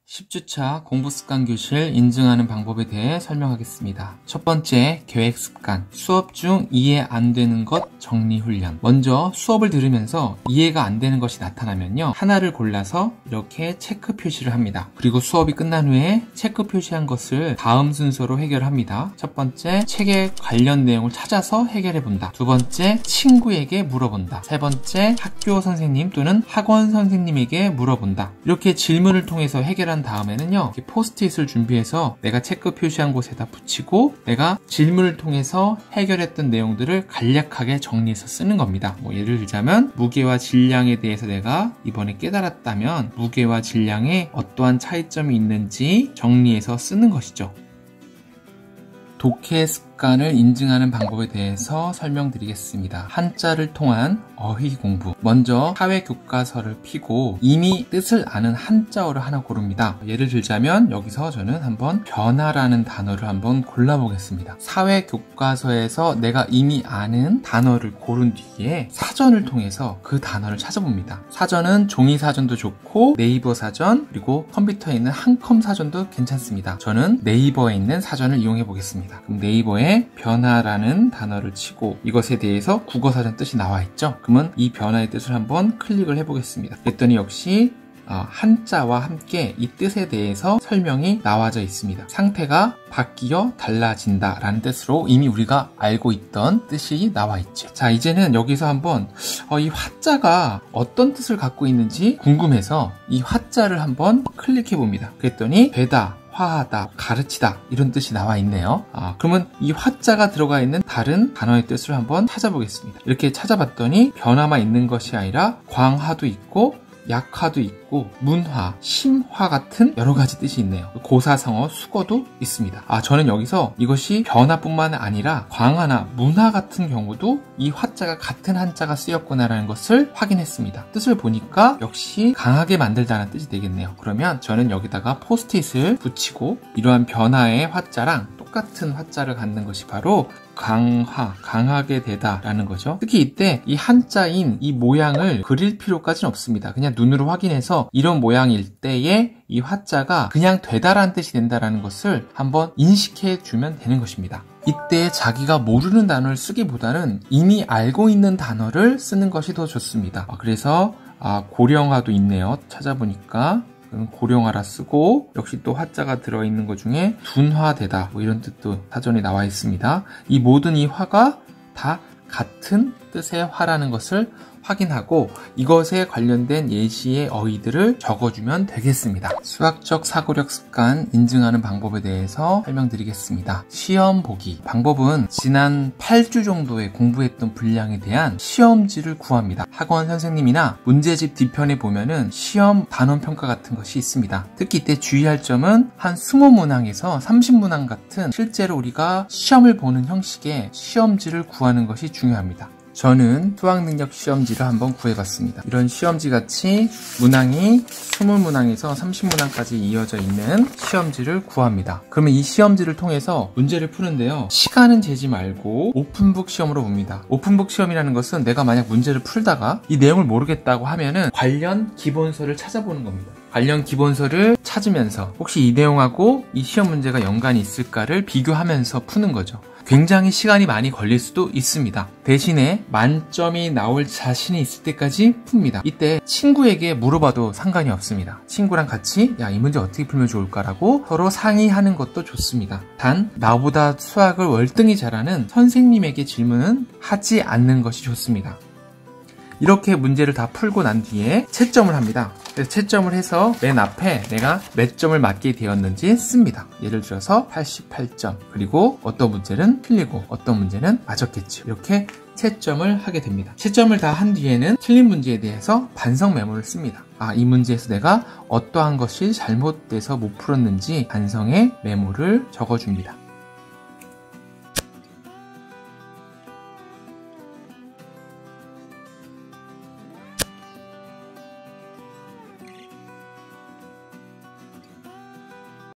10주차 공부습관교실 인증하는 방법에 대해 설명하겠습니다. 첫 번째, 계획습관. 수업 중 이해 안 되는 것 정리훈련. 먼저 수업을 들으면서 이해가 안 되는 것이 나타나면요, 하나를 골라서 이렇게 체크 표시를 합니다. 그리고 수업이 끝난 후에 체크 표시한 것을 다음 순서로 해결합니다. 첫 번째, 책의 관련 내용을 찾아서 해결해본다. 두 번째, 친구에게 물어본다. 세 번째, 학교 선생님 또는 학원 선생님에게 물어본다. 이렇게 질문을 통해서 해결한 다음에는요, 이렇게 포스트잇을 준비해서 내가 체크 표시한 곳에다 붙이고 내가 질문을 통해서 해결했던 내용들을 간략하게 정리해서 쓰는 겁니다. 예를 들자면 무게와 질량에 대해서 내가 이번에 깨달았다면 무게와 질량에 어떠한 차이점이 있는지 정리해서 쓰는 것이죠. 독해 습관을 인증하는 방법에 대해서 설명드리겠습니다. 한자를 통한 어휘 공부. 먼저 사회 교과서를 펴고 이미 뜻을 아는 한자어를 하나 고릅니다. 예를 들자면 여기서 저는 한번 변화라는 단어를 한번 골라보겠습니다. 사회 교과서에서 내가 이미 아는 단어를 고른 뒤에 사전을 통해서 그 단어를 찾아봅니다. 사전은 종이 사전도 좋고 네이버 사전, 그리고 컴퓨터에 있는 한컴 사전도 괜찮습니다. 저는 네이버에 있는 사전을 이용해 보겠습니다. 그럼 네이버에 변화라는 단어를 치고 이것에 대해서 국어사전 뜻이 나와 있죠. 그러면 이 변화의 뜻을 한번 클릭을 해보겠습니다. 그랬더니 역시 한자와 함께 이 뜻에 대해서 설명이 나와져 있습니다. 상태가 바뀌어 달라진다 라는 뜻으로 이미 우리가 알고 있던 뜻이 나와 있죠. 자, 이제는 여기서 한번 이 화자가 어떤 뜻을 갖고 있는지 궁금해서 이 화자를 한번 클릭해 봅니다. 그랬더니 되다, 화하다, 가르치다 이런 뜻이 나와 있네요. 그러면 이 화자가 들어가 있는 다른 단어의 뜻을 한번 찾아보겠습니다. 이렇게 찾아봤더니 변화만 있는 것이 아니라 광화도 있고 약화도 있고 문화, 심화 같은 여러 가지 뜻이 있네요. 고사성어, 수거도 있습니다. 저는 여기서 이것이 변화뿐만 아니라 광화나 문화 같은 경우도 이 화자가 같은 한자가 쓰였구나라는 것을 확인했습니다. 뜻을 보니까 역시 강하게 만들다는 뜻이 되겠네요. 그러면 저는 여기다가 포스트잇을 붙이고 이러한 변화의 화자랑 똑같은 화자를 갖는 것이 바로 강화, 강하게 되다 라는 거죠. 특히 이때 이 한자인 이 모양을 그릴 필요까지는 없습니다. 그냥 눈으로 확인해서 이런 모양일 때에 이 화자가 그냥 되다라는 뜻이 된다라는 것을 한번 인식해 주면 되는 것입니다. 이때 자기가 모르는 단어를 쓰기보다는 이미 알고 있는 단어를 쓰는 것이 더 좋습니다. 그래서 고령화도 있네요. 찾아보니까 고령화라 쓰고, 역시 또 화자가 들어있는 것 중에 둔화되다 이런 뜻도 사전에 나와 있습니다. 이 모든 이 화가 다 같은 뜻의 화라는 것을 확인하고 이것에 관련된 예시의 어휘들을 적어주면 되겠습니다. 수학적 사고력 습관 인증하는 방법에 대해서 설명드리겠습니다. 시험 보기. 방법은 지난 8주 정도의 공부했던 분량에 대한 시험지를 구합니다. 학원 선생님이나 문제집 뒤편에 보면은 시험 단원 평가 같은 것이 있습니다. 특히 이때 주의할 점은 한 20문항에서 30문항 같은 실제로 우리가 시험을 보는 형식의 시험지를 구하는 것이 중요합니다. 저는 수학능력 시험지를 한번 구해봤습니다. 이런 시험지 같이 문항이 20문항에서 30문항까지 이어져 있는 시험지를 구합니다. 그러면 이 시험지를 통해서 문제를 푸는데요, 시간은 재지 말고 오픈북 시험으로 봅니다. 오픈북 시험이라는 것은 내가 만약 문제를 풀다가 이 내용을 모르겠다고 하면은 관련 기본서를 찾아보는 겁니다. 관련 기본서를 찾으면서 혹시 이 내용하고 이 시험 문제가 연관이 있을까를 비교하면서 푸는 거죠. 굉장히 시간이 많이 걸릴 수도 있습니다. 대신에 만점이 나올 자신이 있을 때까지 풉니다. 이때 친구에게 물어봐도 상관이 없습니다. 친구랑 같이 이 문제 어떻게 풀면 좋을까라고 서로 상의하는 것도 좋습니다. 단 나보다 수학을 월등히 잘하는 선생님에게 질문은 하지 않는 것이 좋습니다. 이렇게 문제를 다 풀고 난 뒤에 채점을 합니다. 그래서 채점을 해서 맨 앞에 내가 몇 점을 맞게 되었는지 씁니다. 예를 들어서 88점, 그리고 어떤 문제는 틀리고 어떤 문제는 맞았겠죠. 이렇게 채점을 하게 됩니다. 채점을 다 한 뒤에는 틀린 문제에 대해서 반성 메모를 씁니다. 이 문제에서 내가 어떠한 것이 잘못돼서 못 풀었는지 반성의 메모를 적어줍니다.